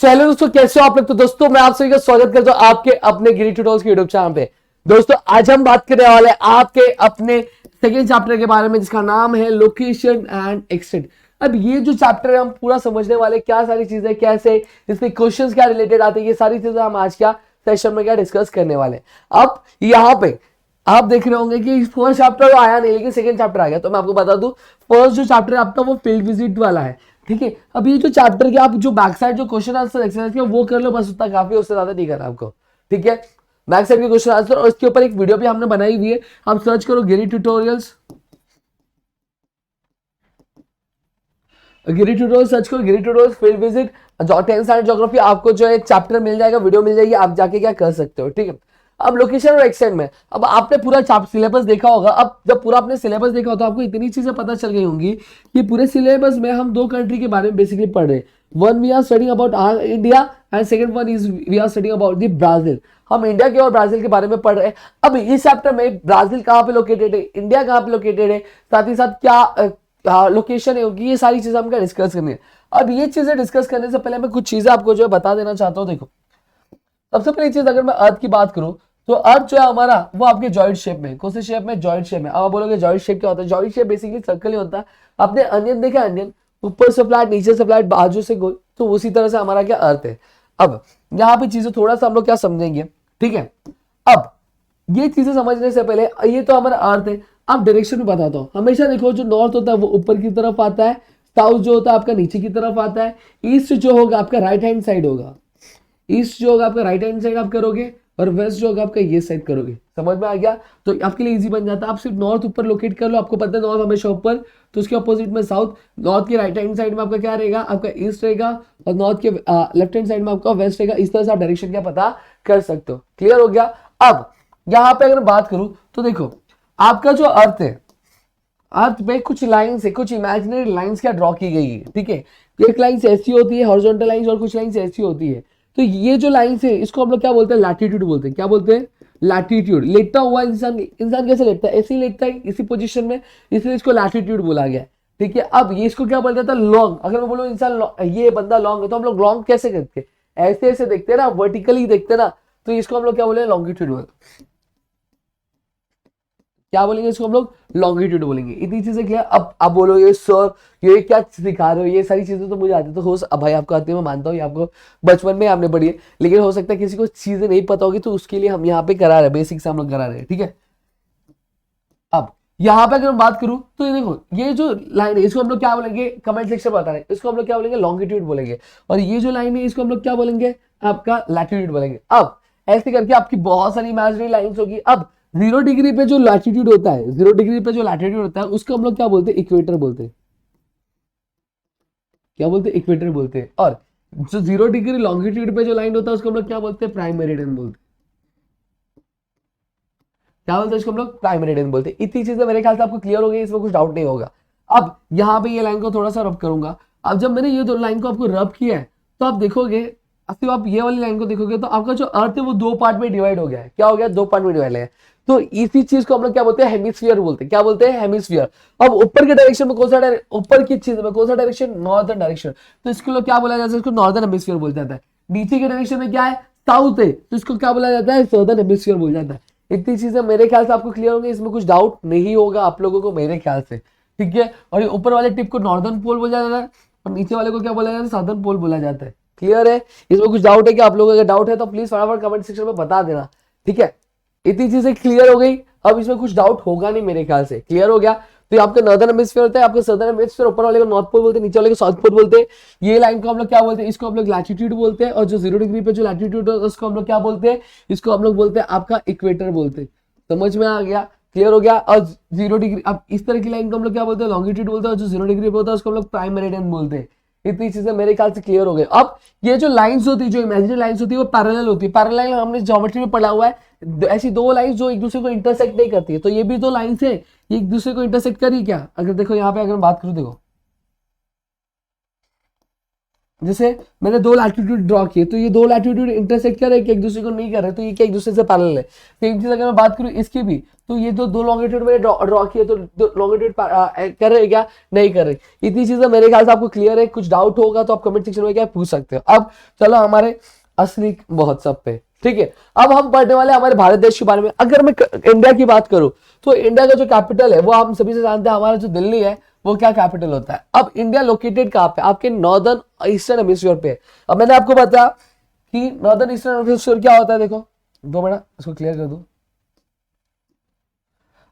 Hello दोस्तों, कैसे हो आप लोग। तो दोस्तों मैं आप सभी का स्वागत करता हूं आपके अपने गिरी ट्यूटोरियल्स के यूट्यूब चैनल पे। दोस्तों आज हम बात करने वाले आपके अपने सेकेंड चैप्टर के बारे में, जिसका नाम है लोकेशन एंड एक्सटेंट। अब ये जो चैप्टर है हम पूरा समझने वाले, क्या सारी चीजें कैसे इसमें क्वेश्चंस क्या रिलेटेड आते हैं, ये सारी चीजें हम आज क्या सेशन में क्या डिस्कस करने वाले। अब यहाँ पे आप देख रहे होंगे कि फर्स्ट चैप्टर तो आया नहीं, लेकिन सेकंड चैप्टर आ गया। तो मैं आपको बता दूं, फर्स्ट जो चैप्टर है आपका वो फील्ड विजिट वाला है। ठीक है, अब ये जो चैप्टर के आप जो बैक साइड जो क्वेश्चन आंसर एक्सरसाइज के वो कर लो, बस उतना काफी, उससे ज्यादा नहीं करना आपको। ठीक है, बैक साइड के क्वेश्चन आंसर, और इसके ऊपर एक वीडियो भी हमने बनाई हुई है, आप सर्च करो Giri tutorials, Giri tutorial search करो, Giri tutorial field visit 10th standard geography, आपको जो है चैप्टर मिल जाएगा, वीडियो मिल जाएगी, आप जाके क्या कर सकते हो। ठीक है, अब लोकेशन और एक्सटेंट में, अब आपने पूरा सिलेबस देखा होगा। अब जब पूरा आपने सिलेबस देखा हो तो आपको इतनी चीजें पता चल गई होंगी कि पूरे सिलेबस में हम दो कंट्री के बारे में बेसिकली पढ़ रहे हैं। One we are studying about India and second one is we are studying about the Brazil. हम इंडिया के और ब्राजील के बारे में पढ़ रहे हैं। अब इस चैप्टर में ब्राजील कहाँ पे लोकेटेड है, इंडिया कहाँ पे लोकेटेड है, साथ ही साथ क्या लोकेशन है होगी, ये सारी चीजें हमको डिस्कस करनी है। अब ये चीजें डिस्कस करने से पहले मैं कुछ चीजें आपको जो है बता देना चाहता हूँ। देखो, सबसे पहली चीज अगर मैं अर्थ की बात करूं तो अर्थ जो है हमारा वो आपके जॉइंट शेप में, कौन से शेप में, जॉइंट शेप में। अब आप बोलोगे जॉइंट शेप क्या होता है, जॉइंट शेप बेसिकली सर्कल ही होता है। आपने अनियन देखा, अनियन ऊपर से फ्लैट, नीचे से फ्लैट, बाजू से गोल, तो उसी तरह से हमारा क्या अर्थ है। अब यहाँ पे चीजें थोड़ा सा हम लोग क्या समझेंगे। ठीक है, अब ये चीजें समझने से पहले ये तो हमारा अर्थ है। आप डायरेक्शन में बताता हूँ, हमेशा देखो जो नॉर्थ होता है वो ऊपर की तरफ आता है, साउथ जो होता है आपका नीचे की तरफ आता है, ईस्ट जो होगा आपका राइट हैंड साइड होगा, ईस्ट जो होगा आपका राइट हैंड साइड आप करोगे, और वेस्ट जो होगा आपका ये साइड करोगे। समझ में आ गया, तो आपके लिए इजी बन जाता है। आप सिर्फ नॉर्थ ऊपर लोकेट कर लो, आपको पता है नॉर्थ हमेशा ऊपर, तो उसके अपोजिट में साउथ। नॉर्थ के राइट हैंड साइड में आपका क्या रहेगा, आपका ईस्ट रहेगा, और नॉर्थ के लेफ्ट हैंड साइड में आपका वेस्ट रहेगा। इस तरह से आप डायरेक्शन क्या पता कर सकते हो। क्लियर हो गया। अब यहाँ पे अगर बात करूं तो देखो, आपका जो अर्थ है, अर्थ में कुछ लाइंस है, कुछ इमेजिनरी लाइंस क्या ड्रॉ की गई है। ठीक है, एक लाइंस ऐसी होती है हॉरिजॉन्टल लाइंस, और कुछ लाइंस ऐसी होती है। तो ये जो लाइंस है इसको हम लोग क्या बोलते हैं, लैटिट्यूड बोलते हैं। क्या बोलते हैं, लैटिट्यूड। लेटता हुआ इंसान, इंसान कैसे लेटता है, ऐसे ही लेटता है, इसी पोजीशन में, इसलिए इसको लैटिट्यूड बोला गया। ठीक है, अब ये इसको क्या बोलते हैं, लॉन्ग। अगर मैं बोलूं इंसान ये बंदा लॉन्ग है, तो हम लोग लॉन्ग कैसे करते हैं, ऐसे ऐसे देखते हैं ना, वर्टिकली देखते हैं ना, तो इसको हम लोग क्या बोले, लॉन्गिट्यूड बोलते हैं। क्या बोलेंगे इसको हम लोग, लॉन्गिट्यूड बोलेंगे। इतनी चीजें क्लियर। अब बोलोगे सर ये क्या सिखा रहे हो, ये सारी चीजें तो मुझे आती, तो हो अब भाई आपको आती है, मैं मानता हूँ, ये आपको बचपन में आपने पढ़ी है, लेकिन हो सकता है किसी को चीजें नहीं पता होगी, तो उसके लिए हम यहाँ पे करा रहे हैं, बेसिक से हम लोग करा रहे हैं। ठीक है, अब यहाँ पे अगर मैं बात करूं तो ये देखो, ये जो लाइन है इसको हम लोग क्या बोलेंगे, कमेंट सेक्शन में बता रहे हैं, इसको हम लोग क्या बोलेंगे, लॉन्गिट्यूड बोलेंगे। और ये जो लाइन है इसको हम लोग क्या बोलेंगे, आपका लैटिट्यूड बोलेंगे। अब ऐसे करके आपकी बहुत सारी इमेजिनरी लाइंस होगी। अब 0 डिग्री पे जो लैटिट्यूड होता है, 0 डिग्री पे जो लैटिट्यूड होता है, उसको हम लोग क्या बोलते हैं, इक्वेटर बोलते हैं। क्या बोलते हैं, इक्वेटर बोलते हैं। और जो 0 डिग्री लॉन्गिट्यूड पे जो लाइन होता है उसको हम लोग क्या बोलते हैं, प्राइम मेरिडियन बोलते हैं। क्या बोलते हैं इसको हम लोग, प्राइम मेरिडियन बोलते हैं। इतनी चीजें मेरे ख्याल से आपको क्लियर हो गई, इसमें कुछ डाउट नहीं होगा। अब यहाँ पे ये लाइन को थोड़ा सा रब करूंगा। अब जब मैंने ये दो लाइन को आपको रब किया है, तो आप देखोगे, सिर्फ आप ये वाली लाइन को देखोगे तो आपका जो अर्थ है वो दो पार्ट में डिवाइड हो गया है। क्या हो गया, दो पार्ट में डिवाइड है। तो इसी चीज को हम लोग क्या बोलते हैं, हेमिस्फीयर बोलते हैं। क्या बोलते हैं, हेमिस्फीयर। अब ऊपर के डायरेक्शन में कौन सा ऊपर की चीज में कौन सा डायरेक्शन, नॉर्दर्न डायरेक्शन, तो इसको लोग क्या बोला जाता है, इसको नॉर्दर्न हेमिस्फीयर बोल जाता है। नीचे के डायरेक्शन में क्या है, साउथ है, तो इसको क्या बोला जाता है, सदर्न हेमिस्फीयर बोल जाता है। इतनी चीजें मेरे ख्याल से आपको क्लियर होंगी, इसमें कुछ डाउट नहीं होगा आप लोगों को मेरे ख्याल से। ठीक है, और ये ऊपर वाले टिप को नॉर्दर्न पोल बोला जाता है, और नीचे वाले को क्या बोला जाता है, साउदर्न पोल बोला जाता है। क्लियर है, इसमें कुछ डाउट है कि आप लोगों का डाउट है तो प्लीज फटाफट कमेंट सेक्शन में बता देना। ठीक है, इतनी चीजें क्लियर हो गई, अब इसमें कुछ डाउट होगा नहीं मेरे ख्याल से। क्लियर हो गया। तो ये आपका नॉर्दर्न हेमिस्फीयर होता है, आपका सदर्न हेमिस्फीयर, ऊपर वाले को नॉर्थ पोल बोलते हैं, नीचे वाले को साउथ पोल बोलते हैं। ये लाइन को हम लोग क्या बोलते हैं, इसको हम लोग लैटिट्यूड बोलते हैं। और जो 0 डिग्री पे जो लैटिट्यूड है उसको हम लोग क्या बोलते हैं, इसको हम लोग बोलते हैं आपका इक्वेटर बोलते हैं। समझ में आ गया, क्लियर हो गया। और 0 डिग्री, अब इस तरह की लाइन को हम लोग क्या बोलते हैं, लॉन्गिट्यूड बोलते हैं। और जो 0 डिग्री पे होता है उसको हम लोग प्राइम मेरिडियन बोलते हैं। इतनी चीजें मेरे ख्याल से क्लियर हो गई। अब ये जो लाइंस होती है, जो इमेजिनरी लाइंस होती है, वो पैरेलल होती है। पैरेलल हमने ज्योमेट्री में पढ़ा हुआ है, ऐसी दो लाइंस जो एक दूसरे को इंटरसेक्ट नहीं करती है। तो ये भी दो लाइंस है, ये एक दूसरे को इंटरसेक्ट करी क्या, अगर देखो यहाँ पे अगर मैं बात करूं, देखो जैसे मैंने दो लैटिट्यूड ड्रॉ किए, तो ये दो लैटिट्यूड इंटरसेक्ट कर रहे हैं, एक दूसरे को नहीं कर रहे, तो ये क्या एक दूसरे से पैरेलल है। सेम चीज अगर मैं बात करूं इसकी भी, तो ये तो दो लॉन्गिट्यूड मैंने ड्रॉ किया, तो लॉन्गिट्यूड कर रहे क्या, नहीं कर रहे। इतनी चीजें मेरे ख्याल से आपको क्लियर है। कुछ डाउट होगा तो आप कमेंट सेक्शन में क्या पूछ सकते हो। अब चलो हमारे असली महोत्सव पे, ठीक है। अब हम पढ़ने वाले हमारे भारत देश के बारे में। अगर मैं इंडिया की बात करूं तो इंडिया का जो कैपिटल है वो हम सभी से जानते हैं, हमारा जो दिल्ली है वो क्या कैपिटल होता है। अब इंडिया लोकेटेड कहां पे, आपके नॉर्दर्न ईस्टर्न हेमिस्फीयर पे। अब मैंने आपको बताया कि नॉर्दर्न ईस्टर्न हेमिस्फीयर क्या होता है। देखो 2 मिनट इसको क्लियर कर दो,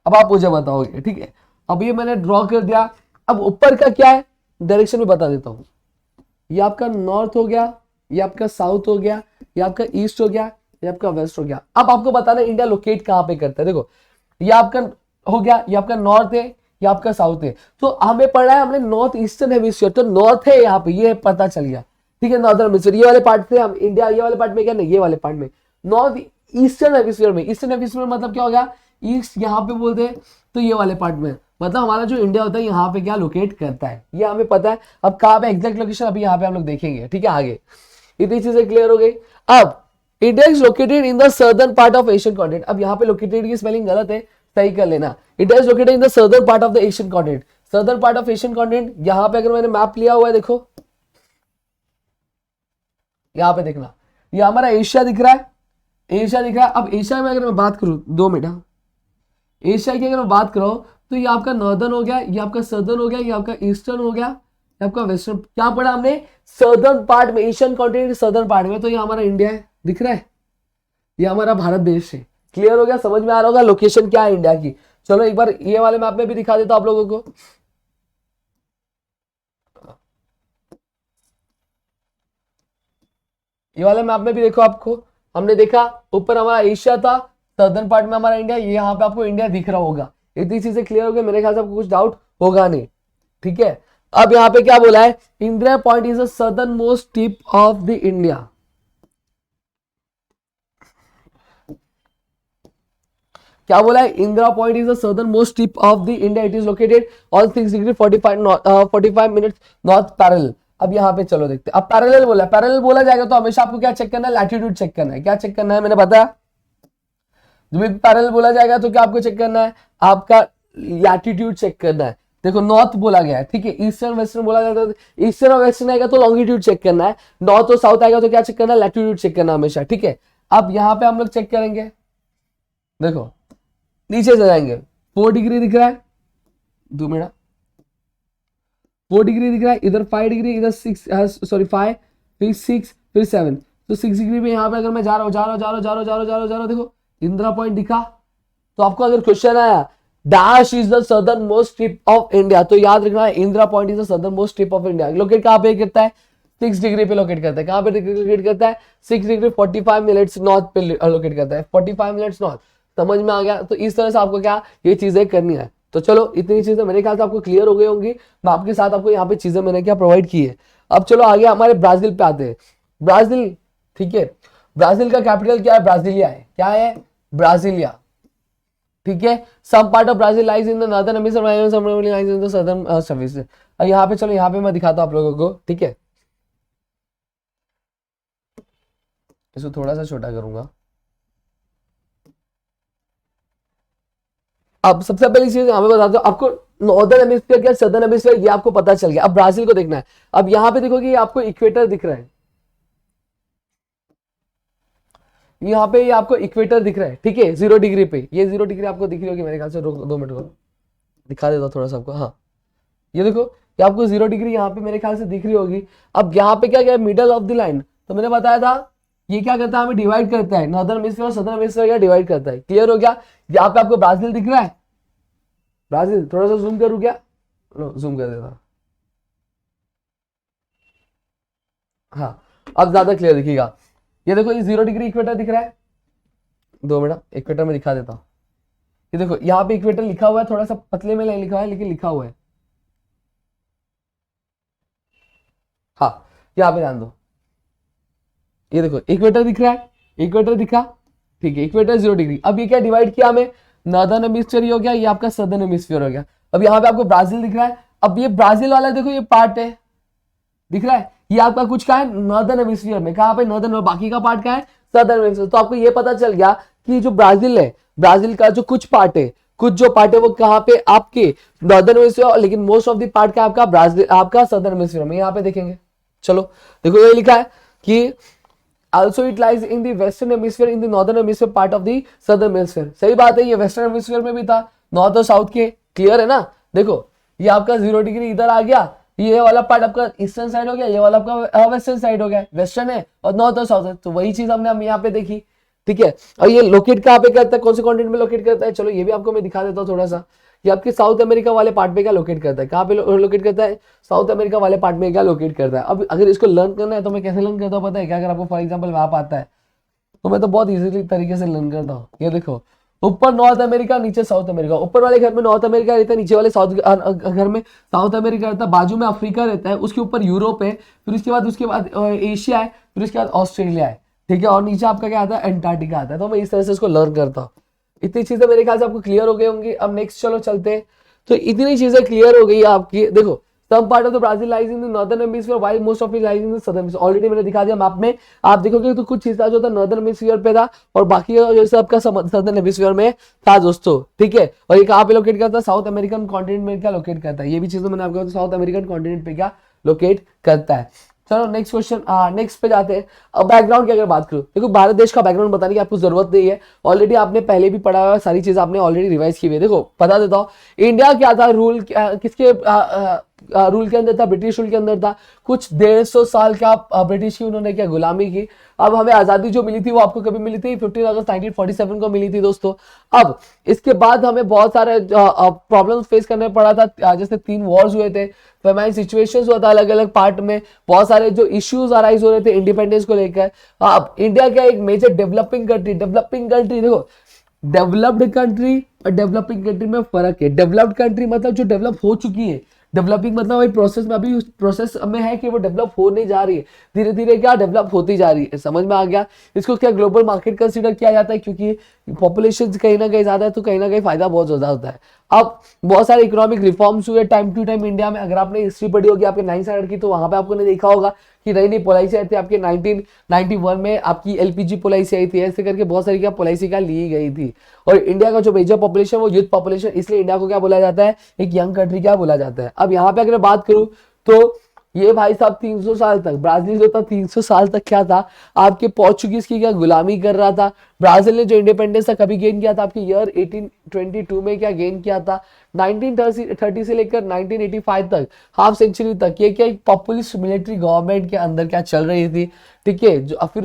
अब आप मुझे बताओगे, ठीक है। अब ये मैंने ड्रॉ कर दिया। अब ऊपर का क्या है, डायरेक्शन में बता देता हूं। ये आपका नॉर्थ हो गया, ये आपका साउथ हो गया, ये आपका ईस्ट हो गया, ये आपका वेस्ट हो गया। अब आपको बताना इंडिया लोकेट कहां पे करता है। देखो ये आपका हो गया, ये आपका नॉर्थ है, ये आपका साउथ है। तो हमें पढ़ा है हमने नॉर्थ ईस्टर्न हेमिस्फीयर, तो नॉर्थ है यहाँ पे, ये पता चल गया, ठीक है। नॉर्दर्न हेमिस्फीयर ये वाले पार्ट से हम इंडिया, ये वाले पार्ट में क्या नहीं, ये वाले पार्ट में नॉर्थ ईस्टर्न हेमिस्फीयर में। ईस्टर्न हेमिस्फीयर मतलब क्या हो गया, ईस्ट यहाँ पे बोलते हैं, तो ये वाले पार्ट में मतलब हमारा जो इंडिया होता है यहाँ पे क्या लोकेट करता है, ये हमें पता है। अब कहाँ पे एग्जैक्ट लोकेशन अभी यहाँ पे हम लोग देखेंगे, ठीक है। आगे इतनी चीजें क्लियर हो गई। अब India is located in the southern part of Asian continent. अब यहाँ पे लोकेटेड की स्पेलिंग गलत है, सही कर लेना। India is located in the southern part of the Asian continent. Southern part of Asian continent, यहाँ पे अगर मैंने मैप लिया हुआ है, देखो यहाँ पे देखना, ये हमारा एशिया दिख रहा है, एशिया दिख रहा है। अब एशिया में अगर मैं बात करूं, 2 मिनट, एशिया की अगर मैं बात करूं तो ये आपका नॉर्दर्न हो गया, ये आपका सदर्न हो गया, ये आपका ईस्टर्न हो गया, ये आपका वेस्टर्न। क्या पढ़ा हमने, सदर्न पार्ट में, एशियन कॉन्टिनेंट सदर्न पार्ट में, तो ये हमारा इंडिया है, दिख रहा है, ये हमारा भारत देश है। क्लियर हो गया, समझ में आ रहा होगा लोकेशन क्या है इंडिया की। चलो एक बार ये वाले मैप में भी दिखा देता हूं आप लोगों को। ये वाले मैप में भी देखो, आपको हमने देखा ऊपर हमारा एशिया था, सदर्न पार्ट में हमारा इंडिया, ये यहाँ पे आपको इंडिया दिख रहा होगा। इतनी चीजें क्लियर हो गई, मेरे ख्याल से आपको कुछ डाउट होगा नहीं, ठीक है। अब यहाँ पे क्या बोला है, India point is the southern most tip of the India. क्या बोला है, Indira point is the southern most tip of the India. It is located on 6 degree 45 minutes north parallel. अब यहाँ पे चलो देखते हैं। अब पैरेलल बोला, पैरेलल बोला जाएगा तो हमेशा आपको क्या चेक करना है, लैटिट्यूड चेक करना है। क्या चेक करना है, मैंने बताया जब भी पैरेलल बोला जाएगा तो क्या आपको चेक करना है, आपका लैटिट्यूड चेक करना है। देखो नॉर्थ बोला गया है, ठीक है, ईस्टर्न वेस्टर्न बोला जाता है, ईस्टर्न और वेस्टर्न आएगा तो लॉन्गिट्यूड चेक करना है, नॉर्थ और साउथ आएगा तो क्या चेक करना है, लैटिट्यूड चेक करना है हमेशा, ठीक है। अब यहाँ पे हम लोग चेक करेंगे, देखो नीचे से जाएंगे, 4 डिग्री दिख रहा है, 2 मिनट, 4 डिग्री दिख रहा है, इधर 5 डिग्री, इधर 6 सॉरी 5, फिर 6, फिर 7, तो 6 डिग्री में यहाँ पे अगर मैं जा रहा हूँ, देखो इंदिरा पॉइंट दिखा। तो आपको अगर क्वेश्चन आया dash is the southern most tip of India, तो याद रखना है Indira point is the southern most tip of India. Locate कहाँ पे करता है, 6 डिग्री पे लोकेट करता है। कहाँ पे लोकेट करता है, 6 डिग्री 45 मिनट्स नॉर्थ पे लोकेट करता है, 45 मिनट्स नॉर्थ। समझ में आ गया। तो इस तरह से आपको क्या ये चीजें करनी है। तो चलो इतनी चीजें मेरे ख्याल से आपको क्लियर हो गई होंगी। मैं आपके साथ आपको यहाँ पे चीजें मैंने क्या प्रोवाइड की है। अब चलो आगे हमारे ब्राजील पे आते हैं। ब्राजील, ठीक है, ब्राजील का कैपिटल क्या है, ब्राजीलिया है। क्या है, ब्राजीलिया, ठीक है। Some part of Brazil lies in the northern hemisphere, some lies in the southern service. यहाँ पे चलो, यहाँ पे मैं दिखाता हूँ आप लोगों को, ठीक है। इसको थोड़ा सा छोटा करूंगा। अब सबसे पहली चीज हमें बताता हूं आपको, नॉर्दर्न हेमिस्फीयर क्या सदर्न हेमिस्फीयर ये आपको पता चल गया। अब ब्राजील को देखना है। अब यहाँ पे देखो कि आपको इक्वेटर दिख रहा है, यहाँ पे ये आपको इक्वेटर दिख रहा है, ठीक है, 0 डिग्री पे। ये 0 डिग्री आपको दिख रही होगी मेरे ख्याल से। 2 मिनट को दिखा देता थोड़ा सा आपको। हाँ ये देखो, ये आपको 0 डिग्री यहाँ पे मेरे ख्याल से दिख रही होगी। अब यहाँ पे क्या क्या मिडल ऑफ द लाइन, तो मैंने बताया था ये क्या करता है, हमें डिवाइड करता है, नॉर्दर्न हेमिस्फीयर और सदर्न हेमिस्फीयर क्या डिवाइड करता है। क्लियर हो गया। यहाँ पे आपको ब्राजील दिख रहा है, ब्राजील थोड़ा सा जूम करूँ क्या, लो जूम कर देता, हाँ अब ज्यादा क्लियर दिखेगा। ये देखो ये 0 डिग्री इक्वेटर दिख रहा है। 2 मिनट, इक्वेटर में दिखा देता हूँ। ये देखो यहाँ पे इक्वेटर लिखा हुआ है, थोड़ा सा पतले में नहीं लिखा हुआ है लेकिन लिखा हुआ है। हाँ यहाँ पे ध्यान दो, ये देखो इक्वेटर दिख रहा है, इक्वेटर दिखा, ठीक है, इक्वेटर 0 डिग्री। अब ये क्या डिवाइड किया हमें, नॉर्दर्न हेमिस्फीयर हो गया, ये आपका सदर्न हेमिस्फीयर हो गया। अब यहाँ पे आपको ब्राजील दिख रहा है। अब ये ब्राजील वाला देखो ये पार्ट है, दिख रहा है, ये आपका कुछ का है नॉर्दर्न हेमिस्फीयर में, कहाँ पे नॉर्दर्न, और बाकी का पार्ट का है सदर्न हेमिस्फीयर। तो आपको ये पता चल गया कि जो ब्राजील है, ब्राजील का जो कुछ पार्ट है, कुछ जो पार्ट है वो कहाँ पे आपके नॉर्दर्न हेमिस्फीयर, लेकिन मोस्ट ऑफ द पार्ट का आपका ब्राजील, आपका सदर्न हेमिस्फीयर में यहाँ पे देखेंगे। चलो देखो ये लिखा है कि also it lies in the western hemisphere in the northern hemisphere part of the southern hemisphere। सही बात है, ये वेस्टर्न हेमिस्फीयर में भी था, नॉर्थ और साउथ के, क्लियर है ना। देखो ये आपका 0 डिग्री इधर आ गया, ये वाला पार्ट आपका ईस्टर्न साइड हो गया, ये वाला आपका वेस्टर्न साइड हो गया, वेस्टर्न है और नॉर्थ और साउथ है, तो वही चीज हमने हम यहाँ पे देखी, ठीक है। और ये लोकेट कहाँ पे करता है, कौन से कॉन्टिनेंट में लोकेट करता है, चलो ये भी आपको मैं दिखा देता हूँ थोड़ा सा। ये आपके साउथ अमेरिका वाले पार्ट पे क्या लोकेट करता है, कहाँ पे लोकेट करता है, साउथ अमेरिका वाले पार्ट में क्या लोकेट करता है। अब अगर इसको लर्न करना है तो मैं कैसे लर्न करता हूँ पता है क्या, अगर आपको फॉर एग्जाम्पल मैप आता है तो मैं तो बहुत इजीली तरीके से लर्न करता हूँ। ये देखो ऊपर नॉर्थ अमेरिका, नीचे साउथ अमेरिका, ऊपर वाले घर में नॉर्थ अमेरिका रहता है, नीचे वाले साउथ घर में साउथ अमेरिका रहता है, बाजू में अफ्रीका रहता है, उसके ऊपर यूरोप है, फिर उसके बाद एशिया है, फिर उसके बाद ऑस्ट्रेलिया है, ठीक है, और नीचे आपका क्या आता है, एंटार्क्टिका आता है। तो मैं इस तरह से इसको लर्न करता हूँ। इतनी चीजें मेरे ख्याल से आपको क्लियर हो गई होंगी। अब नेक्स्ट चलो चलते हैं। तो इतनी चीजें क्लियर हो गई आपकी। देखो some part of the Brazil lies in the northern hemisphere while most of it lies in the southern hemisphere। Already मैंने दिखा दिया मैप में, आप देखोगे तो कुछ हिस्सा जो था नॉर्दर्न हेमिस्फीयर पे था और बाकी जैसे आपका सदर्न हेमिस्फीयर में था दोस्तों, ठीक है। और ये कहाँ पे लोकेट करता है, साउथ अमेरिकन कॉन्टिनेंट में क्या लोकेट करता है, ये भी चीजें मैंने आपको साउथ अमेरिकन कॉन्टिनेंट पे क्या लोकेट करता है। चलो नेक्स्ट क्वेश्चन, नेक्स्ट पे जाते हैं। अब बैकग्राउंड की अगर बात करूं, देखो भारत देश का बैकग्राउंड बताने की आपको जरूरत नहीं है, ऑलरेडी आपने पहले भी पढ़ा हुआ, सारी चीज आपने ऑलरेडी रिवाइज की हुई है। देखो बता देता हूं, इंडिया क्या था, रूल किसके रूल के अंदर था, ब्रिटिश रूल के अंदर था। कुछ 150 साल का ब्रिटिश की उन्होंने क्या गुलामी की। अब हमें आजादी जो मिली थी वो आपको कभी मिली थी, 15 अगस्त 1947 को मिली थी दोस्तों। अब इसके बाद हमें बहुत सारे प्रॉब्लम्स फेस करने पड़ा था, जैसे 3 वॉर्स हुए थे, फेमाइन सिचुएशंस हुआ था अलग अलग पार्ट में, बहुत सारे जो इश्यूज अराइज हो रहे थे इंडिपेंडेंस को लेकर। अब इंडिया क्या एक मेजर डेवलपिंग कंट्री, देखो डेवलप्ड कंट्री और डेवलपिंग कंट्री में फर्क है। डेवलप्ड कंट्री मतलब जो डेवलप हो चुकी है, डेवलपिंग मतलब वही प्रोसेस में, अभी उस प्रोसेस में है कि वो डेवलप होने जा रही है, धीरे धीरे क्या डेवलप होती जा रही है। समझ में आ गया। इसको क्या ग्लोबल मार्केट कंसीडर किया जाता है, क्योंकि पॉपुलेशन कहीं ना कहीं ज्यादा है तो कहीं ना कहीं फायदा बहुत ज्यादा होता है। अब बहुत सारे इकोनॉमिक रिफॉर्म्स हुए टाइम टू टाइम इंडिया में। अगर आपने हिस्ट्री पढ़ी होगी आपके 9th स्टैंडर्ड की, तो वहां पे आपको ने देखा होगा कि नई नई पॉलिसी आई थी आपके 1991 में, आपकी एलपीजी पॉलिसी आई थी, ऐसे करके बहुत सारी क्या पॉलिसी क्या ली गई थी। और इंडिया का जो मेजर पॉपुलेशन वो यूथ पॉपुलेशन, इसलिए इंडिया को क्या बोला जाता है, एक यंग कंट्री क्या बोला जाता है। अब यहाँ पे अगर बात करूं तो ये भाई साहब 300 साल तक ब्राजील जो था, 300 साल तक क्या था, आपके पोर्चुगीज की क्या गुलामी कर रहा था। ब्राजील ने जो इंडिपेंडेंस था कभी गेन किया था, आपके ईयर 1822 में क्या गेन किया था, 1930 से लेकर 1985 तक, हाफ सेंचुरी तक ये क्या एक पॉपुलिस्ट मिलिट्री गवर्नमेंट के अंदर क्या चल रही थी, ठीक है। जो फिर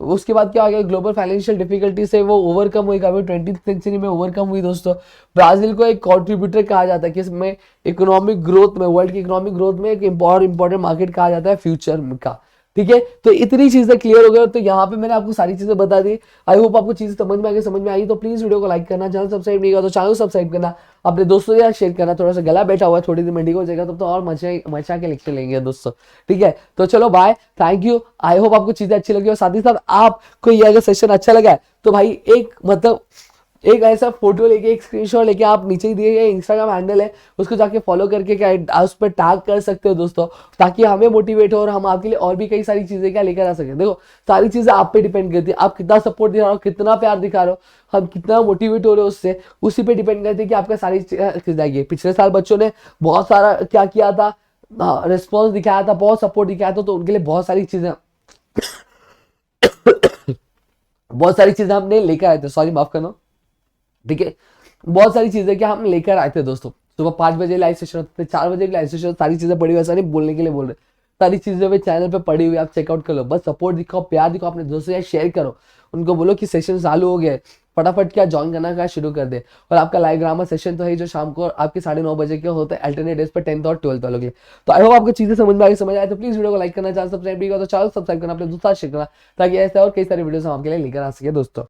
उसके बाद क्या आ गया, ग्लोबल फाइनेंशियल डिफिकल्टी से वो ओवरकम हुई, कभी 20th सेंचुरी में ओवरकम हुई दोस्तों। ब्राजील को एक कंट्रीब्यूटर कहा जाता है, किसमें, इकोनॉमिक ग्रोथ में, वर्ल्ड की इकोनॉमिक ग्रोथ में एक इंपॉर्टेंट मार्केट कहा जाता है फ्यूचर का, ठीक है। तो इतनी चीजें क्लियर हो गई। तो यहाँ पे मैंने आपको सारी चीजें बता दी। आई होप आपको चीजें समझ में आ गई, समझ में आई तो प्लीज वीडियो को लाइक करना, चैनल सब्सक्राइब नहीं किया तो चैनल सब्सक्राइब करना, अपने दोस्तों के साथ शेयर करना। थोड़ा सा गला बैठा हुआ है, थोड़ी देर में ठीक हो जाएगा, तब तो और मचा के लेक्चर लेंगे दोस्तों, ठीक है। तो चलो bye, thank you. I hope आपको चीजें अच्छी लगी और साथ ही साथ आपको ये अगर सेशन अच्छा लगा है तो भाई एक ऐसा फोटो लेके, एक स्क्रीनशॉट लेके आप नीचे ही दिए गए इंस्टाग्राम हैंडल है उसको जाके फॉलो करके क्या उस पर टैग कर सकते हो दोस्तों, ताकि हमें मोटिवेट हो और हम आपके लिए और भी कई सारी चीजें क्या लेकर आ सके। देखो सारी चीजें आप पे डिपेंड करती है, आप कितना सपोर्ट दिखा रहे हो, कितना प्यार दिखा रहे हो, हम कितना मोटिवेट हो रहे हो उससे, उसी पे डिपेंड करती है कि आपका सारी चीजें जाएगी। पिछले साल बच्चों ने बहुत सारा क्या किया था, रिस्पॉन्स दिखाया था, बहुत सपोर्ट दिखाया था, तो उनके लिए बहुत सारी चीजें हमने लेकर आए थे, सॉरी माफ करना, ठीक है। बहुत सारी चीजें क्या हम लेकर आए थे दोस्तों। सुबह 5 बजे लाइव सेशन होते थे, 4 बजे लाइव सेशन, सारी चीजें पड़ी हुई, ऐसा नहीं बोलने के लिए बोल रहे, सारी चीजें पे चैनल पे पड़ी हुई, आप चेकआउट कर लो। बस सपोर्ट दिखाओ, प्यार दिखाओ, अपने दोस्तों से शेयर करो, उनको बोलो कि सेशन चालू हो गए, फटाफट क्या ज्वाइन करना का शुरू कर दे। और आपका लाइव ग्रामर सेशन तो है जो शाम को आपके 9:30 बजे के होते हैं अल्टरनेट डेज पे 10th और 12th वालों के। तो आई होप आपको चीजें समझ में आए तो प्लीज वीडियो को लाइक करना, चैनल सब्सक्राइब भी करो तो चैनल सब्सक्राइब करना, अपने दोस्तों शेयर करना, ताकि ऐसे और कई सारी वीडियोस हम आपके लिए लेकर आ सके दोस्तों।